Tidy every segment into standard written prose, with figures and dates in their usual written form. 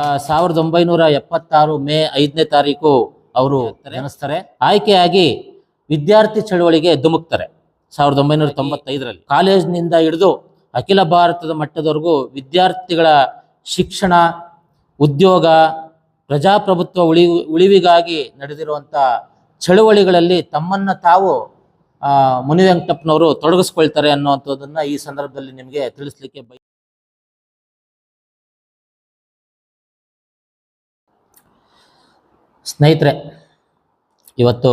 1976 ಮೇ 5ನೇ ತಾರೀಕು ಅವರು ಜನಿಸ್ತಾರೆ. ಆಯ್ಕೆಯಾಗಿ ವಿದ್ಯಾರ್ಥಿ ಚಳವಳಿಗೆ ಧುಮುಕ್ತಾರೆ 1995ರಲ್ಲಿ. ಕಾಲೇಜಿನಿಂದ ಹಿಡಿದು ಅಖಿಲ ಭಾರತದ ಮಟ್ಟದವರೆಗೂ ವಿದ್ಯಾರ್ಥಿಗಳ ಶಿಕ್ಷಣ, ಉದ್ಯೋಗ, ಪ್ರಜಾಪ್ರಭುತ್ವ ಉಳಿವಿಗಾಗಿ ನಡೆದಿರುವಂಥ ಚಳವಳಿಗಳಲ್ಲಿ ತಮ್ಮನ್ನ ತಾವು ಮುನಿವೆಂಕಟಪ್ಪನವರು ತೊಡಗಿಸ್ಕೊಳ್ತಾರೆ ಅನ್ನುವಂಥದ್ದನ್ನ ಈ ಸಂದರ್ಭದಲ್ಲಿ ನಿಮಗೆ ತಿಳಿಸ್ಲಿಕ್ಕೆ ಸ್ನೇಹಿತರೆ, ಇವತ್ತು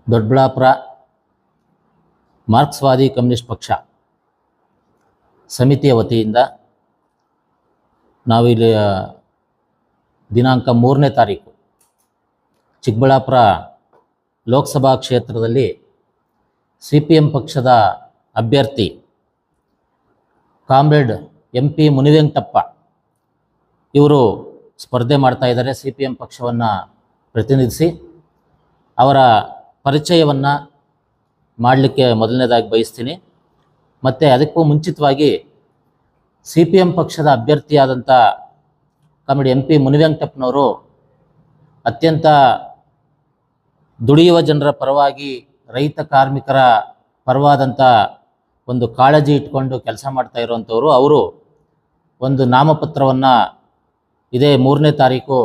ದೊಡ್ಡಬಳ್ಳಾಪುರ ಮಾರ್ಕ್ಸ್ವಾದಿ ಕಮ್ಯುನಿಸ್ಟ್ ಪಕ್ಷ ಸಮಿತಿಯ ವತಿಯಿಂದ ನಾವಿಲ್ಲಿ ದಿನಾಂಕ 3ನೇ ತಾರೀಕು ಚಿಕ್ಕಬಳ್ಳಾಪುರ ಲೋಕಸಭಾ ಕ್ಷೇತ್ರದಲ್ಲಿ CPM ಪಕ್ಷದ ಅಭ್ಯರ್ಥಿ ಕಾಮ್ರೇಡ್ MP ಮುನಿವೆಂಕಟಪ್ಪ ಇವರು ಸ್ಪರ್ಧೆ ಮಾಡ್ತಾ ಇದ್ದಾರೆ. CPM ಪಕ್ಷವನ್ನು ಪ್ರತಿನಿಧಿಸಿ ಅವರ ಪರಿಚಯವನ್ನು ಮಾಡಲಿಕ್ಕೆ ಮೊದಲನೇದಾಗಿ ಬಯಸ್ತೀನಿ. ಮತ್ತು ಅದಕ್ಕೂ ಮುಂಚಿತವಾಗಿ CPM ಪಕ್ಷದ ಅಭ್ಯರ್ಥಿಯಾದಂಥ ಕಾಮ್ರೇಡ್ MP ಮುನಿವೆಂಕಟಪ್ಪನವರು ಅತ್ಯಂತ ದುಡಿಯುವ ಜನರ ಪರವಾಗಿ, ರೈತ ಕಾರ್ಮಿಕರ ಪರವಾದಂಥ ಒಂದು ಕಾಳಜಿ ಇಟ್ಕೊಂಡು ಕೆಲಸ ಮಾಡ್ತಾ ಇರುವಂಥವರು. ಅವರು ಒಂದು ನಾಮಪತ್ರವನ್ನು ಇದೇ 3ನೇ ತಾರೀಕು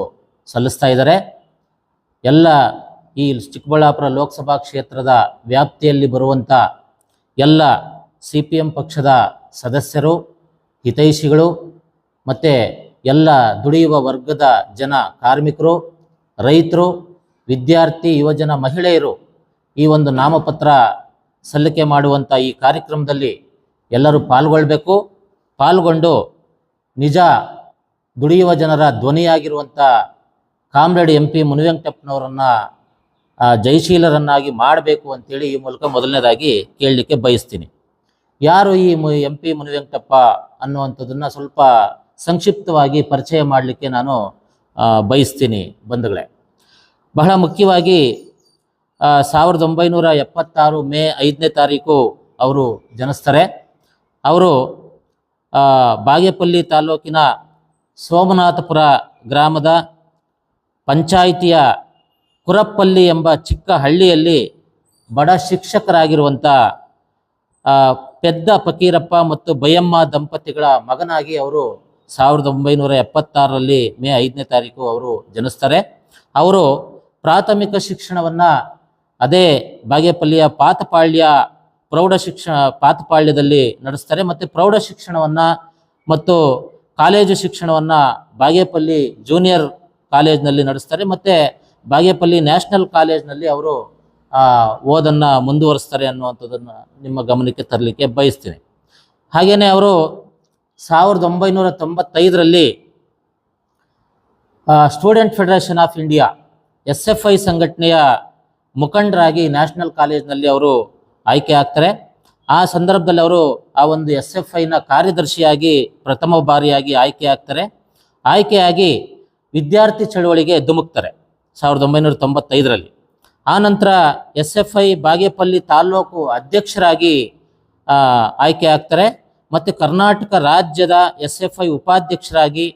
ಸಲ್ಲಿಸ್ತಾ ಇದ್ದಾರೆ. ಎಲ್ಲ ಈ ಚಿಕ್ಕಬಳ್ಳಾಪುರ ಲೋಕಸಭಾ ಕ್ಷೇತ್ರದ ವ್ಯಾಪ್ತಿಯಲ್ಲಿ ಬರುವಂಥ ಎಲ್ಲ CPM ಪಕ್ಷದ ಸದಸ್ಯರು, ಹಿತೈಷಿಗಳು ಮತ್ತು ಎಲ್ಲ ದುಡಿಯುವ ವರ್ಗದ ಜನ, ಕಾರ್ಮಿಕರು, ರೈತರು, ವಿದ್ಯಾರ್ಥಿ, ಯುವಜನ, ಮಹಿಳೆಯರು ಈ ಒಂದು ನಾಮಪತ್ರ ಸಲ್ಲಿಕೆ ಮಾಡುವಂಥ ಈ ಕಾರ್ಯಕ್ರಮದಲ್ಲಿ ಎಲ್ಲರೂ ಪಾಲ್ಗೊಳ್ಬೇಕು. ಪಾಲ್ಗೊಂಡು ನಿಜ ದುಡಿಯುವ ಜನರ ಧ್ವನಿಯಾಗಿರುವಂಥ ಕಾಮ್ರೇಡ್ MP ಮುನಿವೆಂಕಟಪ್ಪನವರನ್ನು ಜಯಶೀಲರನ್ನಾಗಿ ಮಾಡಬೇಕು ಅಂತೇಳಿ ಈ ಮೂಲಕ ಮೊದಲನೇದಾಗಿ ಕೇಳಲಿಕ್ಕೆ ಬಯಸ್ತೀನಿ. ಯಾರು ಈ MP ಮುನಿವೆಂಕಟಪ್ಪ ಅನ್ನುವಂಥದ್ದನ್ನು ಸ್ವಲ್ಪ ಸಂಕ್ಷಿಪ್ತವಾಗಿ ಪರಿಚಯ ಮಾಡಲಿಕ್ಕೆ ನಾನು ಬಯಸ್ತೀನಿ ಬಂಧುಗಳೇ. ಬಹಳ ಮುಖ್ಯವಾಗಿ 1976 ಮೇ 5ನೇ ತಾರೀಕು ಅವರು ಜನಿಸ್ತಾರೆ. ಅವರು ಬಾಗೇಪಲ್ಲಿ ತಾಲೂಕಿನ ಸೋಮನಾಥಪುರ ಗ್ರಾಮದ ಪಂಚಾಯಿತಿಯ ಕುರಪ್ಪಲ್ಲಿ ಎಂಬ ಚಿಕ್ಕ ಹಳ್ಳಿಯಲ್ಲಿ ಬಡ ಶಿಕ್ಷಕರಾಗಿರುವಂಥ ಪೆದ್ದ ಫಕೀರಪ್ಪ ಮತ್ತು ಬಯಮ್ಮ ದಂಪತಿಗಳ ಮಗನಾಗಿ ಅವರು 1976ರಲ್ಲಿ ಮೇ 5ನೇ ತಾರೀಕು ಅವರು ಜನಿಸ್ತಾರೆ. ಅವರು ಪ್ರಾಥಮಿಕ ಶಿಕ್ಷಣವನ್ನು ಅದೇ ಬಾಗೇಪಲ್ಲಿಯ ಪಾತಪಾಳ್ಯದಲ್ಲಿ ನಡೆಸ್ತಾರೆ. ಮತ್ತು ಪ್ರೌಢ ಶಿಕ್ಷಣವನ್ನು ಮತ್ತು ಕಾಲೇಜು ಶಿಕ್ಷಣವನ್ನು ಬಾಗೇಪಲ್ಲಿ ಜೂನಿಯರ್ ಕಾಲೇಜ್ನಲ್ಲಿ ನಡೆಸ್ತಾರೆ. ಮತ್ತು ಬಾಗೇಪಲ್ಲಿ ನ್ಯಾಷನಲ್ ಕಾಲೇಜ್ನಲ್ಲಿ ಅವರು ಓದನ್ನು ಮುಂದುವರಿಸ್ತಾರೆ ಅನ್ನುವಂಥದ್ದನ್ನು ನಿಮ್ಮ ಗಮನಕ್ಕೆ ತರಲಿಕ್ಕೆ ಬಯಸ್ತೀನಿ. ಹಾಗೆಯೇ ಅವರು 1995ರಲ್ಲಿ Student Federation of India SFI ಸಂಘಟನೆಯ ಮುಖಂಡರಾಗಿ ನ್ಯಾಷನಲ್ ಕಾಲೇಜ್ನಲ್ಲಿ ಅವರು ಆಯ್ಕೆ ಆಗ್ತಾರೆ. ಆ ಸಂದರ್ಭದಲ್ಲಿ ಅವರು ಆ ಒಂದು SFIನ ಕಾರ್ಯದರ್ಶಿಯಾಗಿ ಪ್ರಥಮ ಬಾರಿಯಾಗಿ ಆಯ್ಕೆ ಆಗ್ತಾರೆ. ಆಯ್ಕೆಯಾಗಿ ವಿದ್ಯಾರ್ಥಿ ಚಳವಳಿಗೆ ಧುಮುಕ್ತಾರೆ 1995ರಲ್ಲಿ. ಆನಂತರ SFI ಬಾಗೇಪಲ್ಲಿ ತಾಲೂಕು ಅಧ್ಯಕ್ಷರಾಗಿ ಆಯ್ಕೆ ಆಗ್ತಾರೆ. ಮತ್ತು ಕರ್ನಾಟಕ ರಾಜ್ಯದ SFI ಉಪಾಧ್ಯಕ್ಷರಾಗಿ,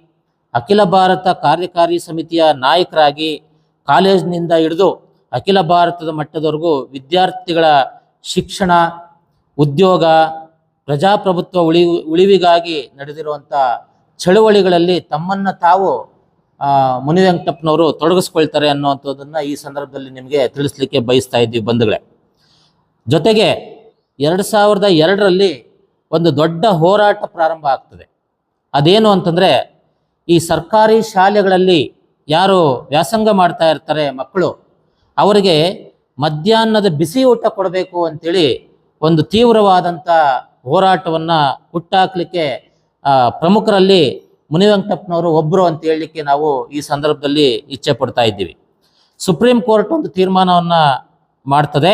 ಅಖಿಲ ಭಾರತ ಕಾರ್ಯಕಾರಿ ಸಮಿತಿಯ ನಾಯಕರಾಗಿ, ಕಾಲೇಜಿನಿಂದ ಹಿಡಿದು ಅಖಿಲ ಭಾರತದ ಮಟ್ಟದವರೆಗೂ ವಿದ್ಯಾರ್ಥಿಗಳ ಶಿಕ್ಷಣ, ಉದ್ಯೋಗ, ಪ್ರಜಾಪ್ರಭುತ್ವ ಉಳಿವಿಗಾಗಿ ನಡೆದಿರುವಂಥ ಚಳವಳಿಗಳಲ್ಲಿ ತಮ್ಮನ್ನು ತಾವು ಮುನಿವೆಂಕಟಪ್ಪನವರು ತೊಡಗಿಸ್ಕೊಳ್ತಾರೆ ಅನ್ನುವಂಥದ್ದನ್ನು ಈ ಸಂದರ್ಭದಲ್ಲಿ ನಿಮಗೆ ತಿಳಿಸ್ಲಿಕ್ಕೆ ಬಯಸ್ತಾ ಇದ್ದೀವಿ ಬಂಧುಗಳೇ. ಜೊತೆಗೆ 2002ರಲ್ಲಿ ಒಂದು ದೊಡ್ಡ ಹೋರಾಟ ಪ್ರಾರಂಭ ಆಗ್ತದೆ. ಅದೇನು ಅಂತಂದರೆ, ಈ ಸರ್ಕಾರಿ ಶಾಲೆಗಳಲ್ಲಿ ಯಾರು ವ್ಯಾಸಂಗ ಮಾಡ್ತಾ ಇರ್ತಾರೆ ಮಕ್ಕಳು, ಅವರಿಗೆ ಮಧ್ಯಾಹ್ನದ ಬಿಸಿ ಊಟ ಕೊಡಬೇಕು ಅಂತೇಳಿ ಒಂದು ತೀವ್ರವಾದಂಥ ಹೋರಾಟವನ್ನು ಹುಟ್ಟಾಕಲಿಕ್ಕೆ ಪ್ರಮುಖರಲ್ಲಿ ಮುನಿವೆಂಕಟಪ್ಪನವರು ಒಬ್ಬರು ಅಂತ ಹೇಳಲಿಕ್ಕೆ ನಾವು ಈ ಸಂದರ್ಭದಲ್ಲಿ ಇಚ್ಛೆ ಪಡ್ತಾ ಇದ್ದೀವಿ. ಸುಪ್ರೀಂ ಕೋರ್ಟ್ ಒಂದು ತೀರ್ಮಾನವನ್ನು ಮಾಡ್ತದೆ.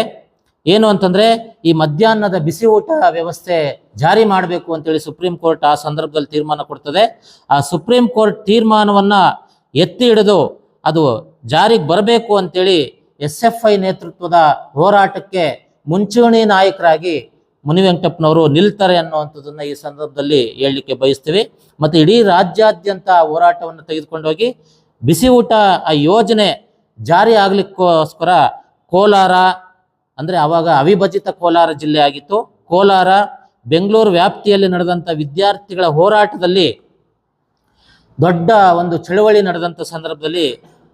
ಏನು ಅಂತಂದರೆ, ಈ ಮಧ್ಯಾಹ್ನದ ಬಿಸಿ ಊಟ ವ್ಯವಸ್ಥೆ ಜಾರಿ ಮಾಡಬೇಕು ಅಂತೇಳಿ ಸುಪ್ರೀಂ ಕೋರ್ಟ್ ಆ ಸಂದರ್ಭದಲ್ಲಿ ತೀರ್ಮಾನ ಕೊಡ್ತದೆ. ಆ ಸುಪ್ರೀಂ ಕೋರ್ಟ್ ತೀರ್ಮಾನವನ್ನು ಎತ್ತಿ ಹಿಡಿದು ಅದು ಜಾರಿಗೆ ಬರಬೇಕು ಅಂತೇಳಿ SFI ನೇತೃತ್ವದ ಹೋರಾಟಕ್ಕೆ ಮುಂಚೂಣಿ ನಾಯಕರಾಗಿ ಮುನಿವೆಂಕಟಪ್ಪನವರು ನಿಲ್ತಾರೆ ಅನ್ನುವಂಥದ್ದನ್ನು ಈ ಸಂದರ್ಭದಲ್ಲಿ ಹೇಳಲಿಕ್ಕೆ ಬಯಸ್ತೀವಿ. ಮತ್ತು ಇಡೀ ರಾಜ್ಯಾದ್ಯಂತ ಹೋರಾಟವನ್ನು ತೆಗೆದುಕೊಂಡೋಗಿ ಬಿಸಿ ಊಟ ಆ ಯೋಜನೆ ಜಾರಿ ಆಗಲಿಕ್ಕೋಸ್ಕರ ಕೋಲಾರ, ಅಂದರೆ ಆವಾಗ ಅವಿಭಜಿತ ಕೋಲಾರ ಜಿಲ್ಲೆ ಆಗಿತ್ತು, ಕೋಲಾರ, ಬೆಂಗಳೂರು ವ್ಯಾಪ್ತಿಯಲ್ಲಿ ನಡೆದಂಥ ವಿದ್ಯಾರ್ಥಿಗಳ ಹೋರಾಟದಲ್ಲಿ ದೊಡ್ಡ ಒಂದು ಚಳವಳಿ ನಡೆದಂಥ ಸಂದರ್ಭದಲ್ಲಿ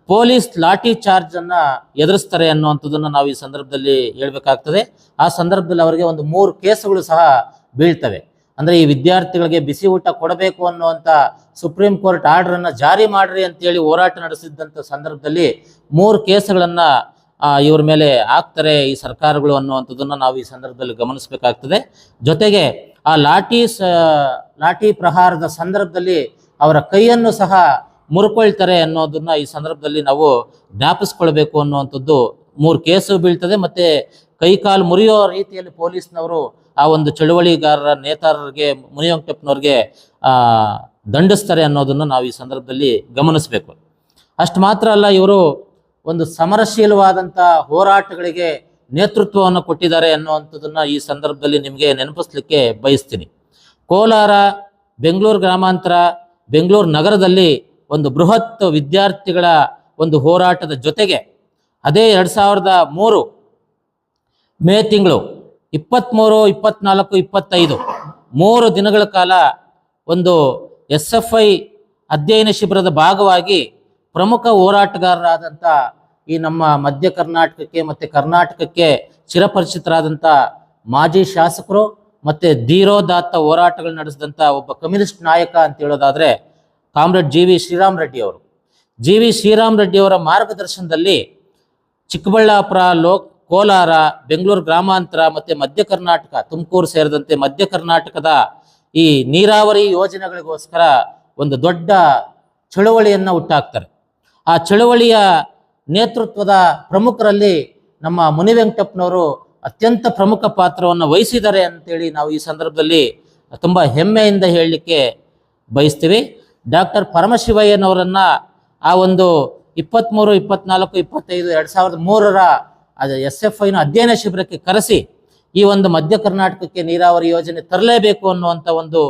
ಪೊಲೀಸ್ ಲಾಠಿ ಚಾರ್ಜನ್ನು ಎದುರಿಸ್ತಾರೆ ಅನ್ನುವಂಥದ್ದನ್ನು ನಾವು ಈ ಸಂದರ್ಭದಲ್ಲಿ ಹೇಳಬೇಕಾಗ್ತದೆ. ಆ ಸಂದರ್ಭದಲ್ಲಿ ಅವರಿಗೆ ಒಂದು 3 ಕೇಸುಗಳು ಸಹ ಬೀಳ್ತವೆ. ಅಂದರೆ ಈ ವಿದ್ಯಾರ್ಥಿಗಳಿಗೆ ಬಿಸಿ ಊಟ ಕೊಡಬೇಕು ಅನ್ನುವಂಥ ಸುಪ್ರೀಂ ಕೋರ್ಟ್ ಆರ್ಡರನ್ನು ಜಾರಿ ಮಾಡ್ರಿ ಅಂತೇಳಿ ಹೋರಾಟ ನಡೆಸಿದ್ದಂಥ ಸಂದರ್ಭದಲ್ಲಿ 3 ಕೇಸುಗಳನ್ನು ಇವ್ರ ಮೇಲೆ ಹಾಕ್ತಾರೆ ಈ ಸರ್ಕಾರಗಳು ಅನ್ನುವಂಥದ್ದನ್ನು ನಾವು ಈ ಸಂದರ್ಭದಲ್ಲಿ ಗಮನಿಸಬೇಕಾಗ್ತದೆ. ಜೊತೆಗೆ ಆ ಲಾಠಿ ಪ್ರಹಾರದ ಸಂದರ್ಭದಲ್ಲಿ ಅವರ ಕೈಯನ್ನು ಸಹ ಮುರ್ಕೊಳ್ತಾರೆ ಅನ್ನೋದನ್ನ ಈ ಸಂದರ್ಭದಲ್ಲಿ ನಾವು ಜ್ಞಾಪಿಸ್ಕೊಳ್ಬೇಕು ಅನ್ನುವಂಥದ್ದು. 3 ಕೇಸು ಬೀಳ್ತದೆ. ಮತ್ತೆ ಕೈಕಾಲು ಮುರಿಯೋ ರೀತಿಯಲ್ಲಿ ಪೊಲೀಸ್ನವರು ಆ ಒಂದು ಚಳುವಳಿಗಾರರ ನೇತಾರರಿಗೆ, ಮುನಿವೆಂಕಟಪ್ಪನವ್ರಿಗೆ ದಂಡಿಸ್ತಾರೆ ಅನ್ನೋದನ್ನು ನಾವು ಈ ಸಂದರ್ಭದಲ್ಲಿ ಗಮನಿಸಬೇಕು. ಅಷ್ಟು ಮಾತ್ರ ಅಲ್ಲ, ಇವರು ಒಂದು ಸಮರಶೀಲವಾದಂಥ ಹೋರಾಟಗಳಿಗೆ ನೇತೃತ್ವವನ್ನು ಕೊಟ್ಟಿದ್ದಾರೆ ಅನ್ನುವಂಥದ್ದನ್ನು ಈ ಸಂದರ್ಭದಲ್ಲಿ ನಿಮಗೆ ನೆನಪಿಸ್ಲಿಕ್ಕೆ ಬಯಸ್ತೀನಿ. ಕೋಲಾರ, ಬೆಂಗಳೂರು ಗ್ರಾಮಾಂತರ, ಬೆಂಗಳೂರು ನಗರದಲ್ಲಿ ಒಂದು ಬೃಹತ್ ವಿದ್ಯಾರ್ಥಿಗಳ ಒಂದು ಹೋರಾಟದ ಜೊತೆಗೆ ಅದೇ 2003 ಮೇ ತಿಂಗಳು 23, 24, 25 3 ದಿನಗಳ ಕಾಲ ಒಂದು SFI ಅಧ್ಯಯನ ಶಿಬಿರದ ಭಾಗವಾಗಿ ಪ್ರಮುಖ ಹೋರಾಟಗಾರರಾದಂಥ ಈ ನಮ್ಮ ಮಧ್ಯ ಕರ್ನಾಟಕಕ್ಕೆ ಮತ್ತು ಕರ್ನಾಟಕಕ್ಕೆ ಚಿರಪರಿಚಿತರಾದಂಥ ಮಾಜಿ ಶಾಸಕರು ಮತ್ತು ಧೀರೋದಾತ್ತ ಹೋರಾಟಗಳು ನಡೆಸಿದಂಥ ಒಬ್ಬ ಕಮ್ಯುನಿಸ್ಟ್ ನಾಯಕ ಅಂತ ಹೇಳೋದಾದರೆ ಕಾಮ್ರೇಡ್ GV ಶ್ರೀರಾಮ್ ರೆಡ್ಡಿ ಅವರು. GV ಶ್ರೀರಾಮ್ ರೆಡ್ಡಿ ಅವರ ಮಾರ್ಗದರ್ಶನದಲ್ಲಿ ಚಿಕ್ಕಬಳ್ಳಾಪುರ, ಕೋಲಾರ, ಬೆಂಗಳೂರು ಗ್ರಾಮಾಂತರ ಮತ್ತು ಮಧ್ಯ ಕರ್ನಾಟಕ, ತುಮಕೂರು ಸೇರಿದಂತೆ ಮಧ್ಯ ಕರ್ನಾಟಕದ ಈ ನೀರಾವರಿ ಯೋಜನೆಗಳಿಗೋಸ್ಕರ ಒಂದು ದೊಡ್ಡ ಚಳುವಳಿಯನ್ನು ಹುಟ್ಟಾಕ್ತಾರೆ. ಆ ಚಳುವಳಿಯ ನೇತೃತ್ವದ ಪ್ರಮುಖರಲ್ಲಿ ನಮ್ಮ ಮುನಿವೆಂಕಟಪ್ಪನವರು ಅತ್ಯಂತ ಪ್ರಮುಖ ಪಾತ್ರವನ್ನು ವಹಿಸಿದ್ದಾರೆ ಅಂತೇಳಿ ನಾವು ಈ ಸಂದರ್ಭದಲ್ಲಿ ತುಂಬ ಹೆಮ್ಮೆಯಿಂದ ಹೇಳಲಿಕ್ಕೆ ಬಯಸ್ತೀವಿ. ಡಾಕ್ಟರ್ ಪರಮಶಿವಯ್ಯನವರನ್ನು ಆ ಒಂದು 23, 24, 25, 2003 ಅದು SFIನ ಅಧ್ಯಯನ ಶಿಬಿರಕ್ಕೆ ಕರೆಸಿ ಈ ಒಂದು ಮಧ್ಯ ಕರ್ನಾಟಕಕ್ಕೆ ನೀರಾವರಿ ಯೋಜನೆ ತರಲೇಬೇಕು ಅನ್ನುವಂಥ ಒಂದು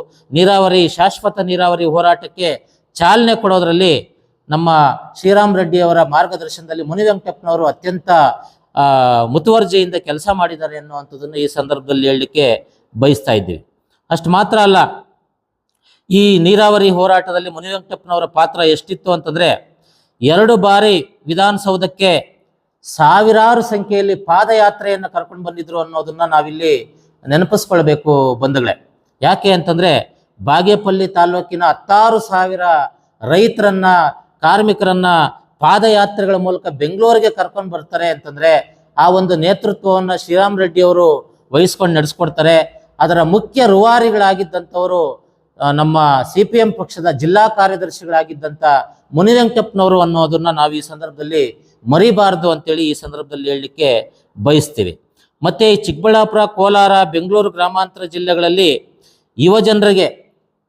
ಶಾಶ್ವತ ನೀರಾವರಿ ಹೋರಾಟಕ್ಕೆ ಚಾಲನೆ ಕೊಡೋದರಲ್ಲಿ ನಮ್ಮ ಶ್ರೀರಾಮ್ ರೆಡ್ಡಿ ಅವರ ಮಾರ್ಗದರ್ಶನದಲ್ಲಿ ಮುನಿವೆಂಕಟಪ್ಪನವರು ಅತ್ಯಂತ ಮುತುವರ್ಜಿಯಿಂದ ಕೆಲಸ ಮಾಡಿದ್ದಾರೆ ಅನ್ನುವಂಥದ್ದನ್ನು ಈ ಸಂದರ್ಭದಲ್ಲಿ ಹೇಳಲಿಕ್ಕೆ ಬಯಸ್ತಾ ಇದ್ದೀವಿ. ಅಷ್ಟು ಮಾತ್ರ ಅಲ್ಲ, ಈ ನೀರಾವರಿ ಹೋರಾಟದಲ್ಲಿ ಮುನಿವೆಂಕಟಪ್ಪನವರ ಪಾತ್ರ ಎಷ್ಟಿತ್ತು ಅಂತಂದರೆ 2 ಬಾರಿ ವಿಧಾನಸೌಧಕ್ಕೆ ಸಾವಿರಾರು ಸಂಖ್ಯೆಯಲ್ಲಿ ಪಾದಯಾತ್ರೆಯನ್ನು ಕರ್ಕೊಂಡು ಬಂದಿದ್ರು ಅನ್ನೋದನ್ನ ನಾವಿಲ್ಲಿ ನೆನಪಿಸ್ಕೊಳ್ಬೇಕು ಬಂಧುಗಳೇ. ಯಾಕೆ ಅಂತಂದರೆ ಬಾಗೇಪಲ್ಲಿ ತಾಲೂಕಿನ 16,000 ರೈತರನ್ನ, ಕಾರ್ಮಿಕರನ್ನ ಪಾದಯಾತ್ರೆಗಳ ಮೂಲಕ ಬೆಂಗಳೂರಿಗೆ ಕರ್ಕೊಂಡು ಬರ್ತಾರೆ ಅಂತಂದರೆ ಆ ಒಂದು ನೇತೃತ್ವವನ್ನು ಶ್ರೀರಾಮ್ ರೆಡ್ಡಿ ಅವರು ವಹಿಸ್ಕೊಂಡು ನಡೆಸ್ಕೊಡ್ತಾರೆ. ಅದರ ಮುಖ್ಯ ರೂವಾರಿಗಳಾಗಿದ್ದಂಥವರು ನಮ್ಮ CPM ಪಕ್ಷದ ಜಿಲ್ಲಾ ಕಾರ್ಯದರ್ಶಿಗಳಾಗಿದ್ದಂಥ ಮುನಿವೆಂಕಟಪ್ಪನವರು ಅನ್ನೋದನ್ನ ನಾವು ಈ ಸಂದರ್ಭದಲ್ಲಿ ಮರಿಬಾರದು ಅಂತೇಳಿ ಈ ಸಂದರ್ಭದಲ್ಲಿ ಹೇಳಲಿಕ್ಕೆ ಬಯಸ್ತೀವಿ. ಮತ್ತು ಈ ಚಿಕ್ಕಬಳ್ಳಾಪುರ, ಕೋಲಾರ, ಬೆಂಗಳೂರು ಗ್ರಾಮಾಂತರ ಜಿಲ್ಲೆಗಳಲ್ಲಿ ಯುವಜನರಿಗೆ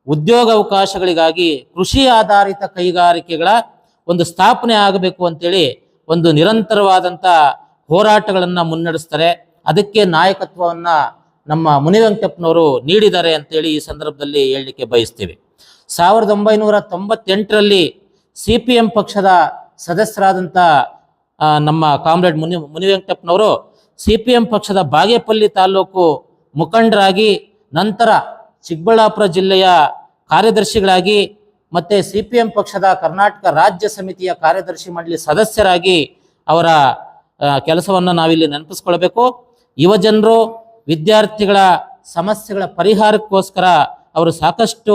ಉದ್ಯೋಗಾವಕಾಶಗಳಿಗಾಗಿ ಕೃಷಿ ಆಧಾರಿತ ಕೈಗಾರಿಕೆಗಳ ಒಂದು ಸ್ಥಾಪನೆ ಆಗಬೇಕು ಅಂತೇಳಿ ಒಂದು ನಿರಂತರವಾದಂಥ ಹೋರಾಟಗಳನ್ನು ಮುನ್ನಡೆಸ್ತಾರೆ. ಅದಕ್ಕೆ ನಾಯಕತ್ವವನ್ನು ನಮ್ಮ ಮುನಿವೆಂಕಟಪ್ಪನವರು ನೀಡಿದ್ದಾರೆ ಅಂತೇಳಿ ಈ ಸಂದರ್ಭದಲ್ಲಿ ಹೇಳಲಿಕ್ಕೆ ಬಯಸ್ತೀವಿ. 1998ರಲ್ಲಿ CPM ಪಕ್ಷದ ಸದಸ್ಯರಾದಂಥ ನಮ್ಮ ಕಾಮ್ರೇಡ್ ಮುನಿವೆಂಕಟಪ್ಪನವರು CPM ಪಕ್ಷದ ಬಾಗೇಪಲ್ಲಿ ತಾಲೂಕು ಮುಖಂಡರಾಗಿ, ನಂತರ ಚಿಕ್ಕಬಳ್ಳಾಪುರ ಜಿಲ್ಲೆಯ ಕಾರ್ಯದರ್ಶಿಗಳಾಗಿ, ಮತ್ತು CPM ಪಕ್ಷದ ಕರ್ನಾಟಕ ರಾಜ್ಯ ಸಮಿತಿಯ ಕಾರ್ಯದರ್ಶಿ ಮಂಡಳಿ ಸದಸ್ಯರಾಗಿ ಅವರ ಕೆಲಸವನ್ನು ನಾವಿಲ್ಲಿ ನೆನಪಿಸ್ಕೊಳ್ಬೇಕು. ಯುವಜನರು, ವಿದ್ಯಾರ್ಥಿಗಳ ಸಮಸ್ಯೆಗಳ ಪರಿಹಾರಕ್ಕೋಸ್ಕರ ಅವರು ಸಾಕಷ್ಟು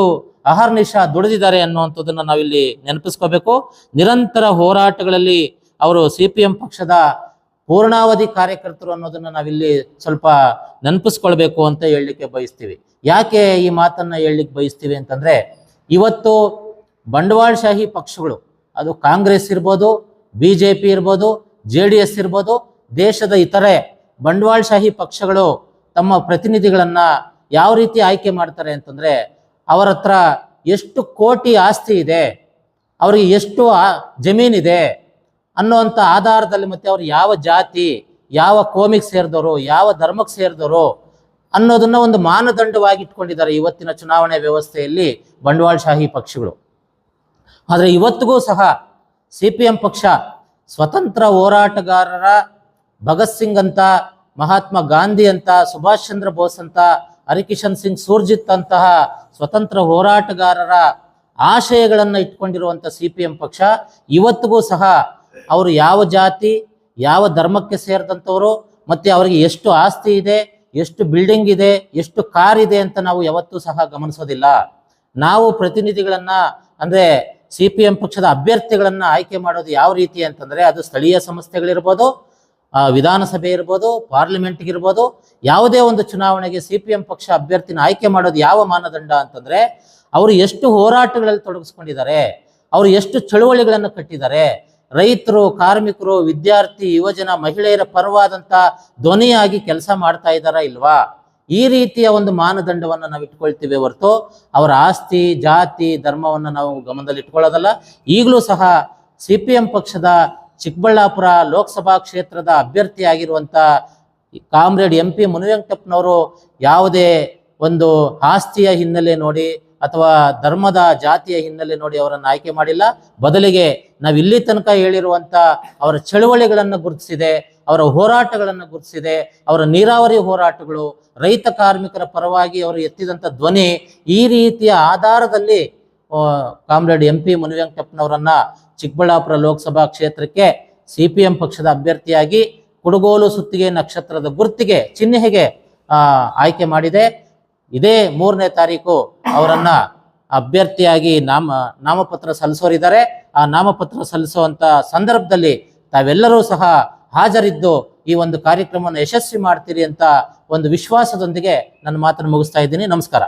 ಅಹರ್ನಿಶ ದುಡಿದಿದ್ದಾರೆ ಅನ್ನುವಂಥದ್ದನ್ನು ನಾವಿಲ್ಲಿ ನೆನಪಿಸ್ಕೋಬೇಕು. ನಿರಂತರ ಹೋರಾಟಗಳಲ್ಲಿ ಅವರು CPM ಪಕ್ಷದ ಪೂರ್ಣಾವಧಿ ಕಾರ್ಯಕರ್ತರು ಅನ್ನೋದನ್ನು ನಾವಿಲ್ಲಿ ಸ್ವಲ್ಪ ನೆನಪಿಸ್ಕೊಳ್ಬೇಕು ಅಂತ ಹೇಳಲಿಕ್ಕೆ ಬಯಸ್ತೀವಿ. ಯಾಕೆ ಈ ಮಾತನ್ನು ಹೇಳಲಿಕ್ಕೆ ಬಯಸ್ತೀವಿ ಅಂತಂದರೆ, ಇವತ್ತು ಬಂಡವಾಳಶಾಹಿ ಪಕ್ಷಗಳು, ಅದು ಕಾಂಗ್ರೆಸ್ ಇರ್ಬೋದು, BJP ಇರ್ಬೋದು, JDS ಇರ್ಬೋದು, ದೇಶದ ಇತರೆ ಬಂಡವಾಳಶಾಹಿ ಪಕ್ಷಗಳು ತಮ್ಮ ಪ್ರತಿನಿಧಿಗಳನ್ನು ಯಾವ ರೀತಿ ಆಯ್ಕೆ ಮಾಡ್ತಾರೆ ಅಂತಂದರೆ, ಅವರ ಹತ್ರ ಎಷ್ಟು ಕೋಟಿ ಆಸ್ತಿ ಇದೆ, ಅವರಿಗೆ ಎಷ್ಟು ಜಮೀನಿದೆ ಅನ್ನುವಂಥ ಆಧಾರದಲ್ಲಿ, ಮತ್ತು ಅವರು ಯಾವ ಜಾತಿ, ಯಾವ ಕೋಮಿಗೆ ಸೇರಿದವರು, ಯಾವ ಧರ್ಮಕ್ಕೆ ಸೇರಿದವರು ಅನ್ನೋದನ್ನ ಒಂದು ಮಾನದಂಡವಾಗಿ ಇಟ್ಕೊಂಡಿದ್ದಾರೆ ಇವತ್ತಿನ ಚುನಾವಣೆ ವ್ಯವಸ್ಥೆಯಲ್ಲಿ ಬಂಡವಾಳಶಾಹಿ ಪಕ್ಷಗಳು. ಆದರೆ ಇವತ್ತಿಗೂ ಸಹ CPM ಪಕ್ಷ ಸ್ವತಂತ್ರ ಹೋರಾಟಗಾರರ ಭಗತ್ ಸಿಂಗ್ ಅಂತ, ಮಹಾತ್ಮ ಗಾಂಧಿ ಅಂತ, ಸುಭಾಷ್ ಚಂದ್ರ ಬೋಸ್ ಅಂತ, ಹರಿಕಿಶನ್ ಸಿಂಗ್ ಸೂರ್ಜಿತ್ ಅಂತಹ ಸ್ವತಂತ್ರ ಹೋರಾಟಗಾರರ ಆಶಯಗಳನ್ನು ಇಟ್ಕೊಂಡಿರುವಂಥ CPM ಪಕ್ಷ ಇವತ್ತಿಗೂ ಸಹ ಅವರು ಯಾವ ಜಾತಿ ಯಾವ ಧರ್ಮಕ್ಕೆ ಸೇರಿದಂಥವರು ಮತ್ತು ಅವರಿಗೆ ಎಷ್ಟು ಆಸ್ತಿ ಇದೆ, ಎಷ್ಟು ಬಿಲ್ಡಿಂಗ್ ಇದೆ, ಎಷ್ಟು ಕಾರ್ ಇದೆ ಅಂತ ನಾವು ಯಾವತ್ತೂ ಸಹ ಗಮನಿಸೋದಿಲ್ಲ. ನಾವು ಪ್ರತಿನಿಧಿಗಳನ್ನು ಅಂದರೆ CPM ಪಕ್ಷದ ಅಭ್ಯರ್ಥಿಗಳನ್ನು ಆಯ್ಕೆ ಮಾಡೋದು ಯಾವ ರೀತಿ ಅಂತಂದರೆ, ಅದು ಸ್ಥಳೀಯ ಸಂಸ್ಥೆಗಳಿರ್ಬೋದು, ವಿಧಾನಸಭೆ ಇರ್ಬೋದು, ಪಾರ್ಲಿಮೆಂಟ್ಗಿರ್ಬೋದು, ಯಾವುದೇ ಒಂದು ಚುನಾವಣೆಗೆ CPM ಪಕ್ಷ ಅಭ್ಯರ್ಥಿನ ಆಯ್ಕೆ ಮಾಡೋದು ಯಾವ ಮಾನದಂಡ ಅಂತಂದರೆ, ಅವರು ಎಷ್ಟು ಹೋರಾಟಗಳಲ್ಲಿ ತೊಡಗಿಸ್ಕೊಂಡಿದ್ದಾರೆ, ಅವರು ಎಷ್ಟು ಚಳುವಳಿಗಳನ್ನು ಕಟ್ಟಿದ್ದಾರೆ, ರೈತರು, ಕಾರ್ಮಿಕರು, ವಿದ್ಯಾರ್ಥಿ, ಯುವಜನ, ಮಹಿಳೆಯರ ಪರವಾದಂಥ ಧ್ವನಿಯಾಗಿ ಕೆಲಸ ಮಾಡ್ತಾ ಇದ್ದಾರಾ ಇಲ್ವಾ, ಈ ರೀತಿಯ ಒಂದು ಮಾನದಂಡವನ್ನು ನಾವು ಇಟ್ಕೊಳ್ತೀವಿ ಹೊರತು ಅವರ ಆಸ್ತಿ, ಜಾತಿ, ಧರ್ಮವನ್ನು ನಾವು ಗಮನದಲ್ಲಿ ಇಟ್ಕೊಳ್ಳೋದಲ್ಲ. ಈಗಲೂ ಸಹ CPM ಪಕ್ಷದ ಚಿಕ್ಕಬಳ್ಳಾಪುರ ಲೋಕಸಭಾ ಕ್ಷೇತ್ರದ ಅಭ್ಯರ್ಥಿಯಾಗಿರುವಂಥ ಕಾಮ್ರೇಡ್ MP ಮುನಿವೆಂಕಟಪ್ಪನವರು ಯಾವುದೇ ಒಂದು ಆಸ್ತಿಯ ಹಿನ್ನೆಲೆ ನೋಡಿ ಅಥವಾ ಧರ್ಮದ ಜಾತಿಯ ಹಿನ್ನೆಲೆ ನೋಡಿ ಅವರನ್ನು ಆಯ್ಕೆ ಮಾಡಿಲ್ಲ. ಬದಲಿಗೆ ನಾವು ಇಲ್ಲಿ ತನಕ ಹೇಳಿರುವಂಥ ಅವರ ಚಳುವಳಿಗಳನ್ನು ಗುರುತಿಸಿದೆ, ಅವರ ಹೋರಾಟಗಳನ್ನು ಗುರುತಿಸಿದೆ, ಅವರ ನೀರಾವರಿ ಹೋರಾಟಗಳು, ರೈತ ಕಾರ್ಮಿಕರ ಪರವಾಗಿ ಅವರು ಎತ್ತಿದಂಥ ಧ್ವನಿ, ಈ ರೀತಿಯ ಆಧಾರದಲ್ಲಿ ಕಾಮ್ರೇಡ್ MP ಮುನಿವೆಂಕಟಪ್ಪನವರನ್ನ ಚಿಕ್ಕಬಳ್ಳಾಪುರ ಲೋಕಸಭಾ ಕ್ಷೇತ್ರಕ್ಕೆ CPM ಪಕ್ಷದ ಅಭ್ಯರ್ಥಿಯಾಗಿ ಕುಡುಗೋಲು ಸುತ್ತಿಗೆ ನಕ್ಷತ್ರದ ಗುರ್ತಿಗೆ ಚಿಹ್ನೆಗೆ ಆಯ್ಕೆ ಮಾಡಿದೆ. ಇದೇ 3ನೇ ತಾರೀಕು ಅವರನ್ನ ಅಭ್ಯರ್ಥಿಯಾಗಿ ನಾಮಪತ್ರ ಸಲ್ಲಿಸೋರಿದ್ದಾರೆ. ಆ ನಾಮಪತ್ರ ಸಲ್ಲಿಸುವಂತ ಸಂದರ್ಭದಲ್ಲಿ ತಾವೆಲ್ಲರೂ ಸಹ ಹಾಜರಿದ್ದು ಈ ಒಂದು ಕಾರ್ಯಕ್ರಮವನ್ನು ಯಶಸ್ವಿ ಮಾಡ್ತೀರಿ ಅಂತ ಒಂದು ವಿಶ್ವಾಸದೊಂದಿಗೆ ನನ್ನ ಮಾತನ್ನು ಮುಗಿಸ್ತಾ ಇದ್ದೀನಿ. ನಮಸ್ಕಾರ.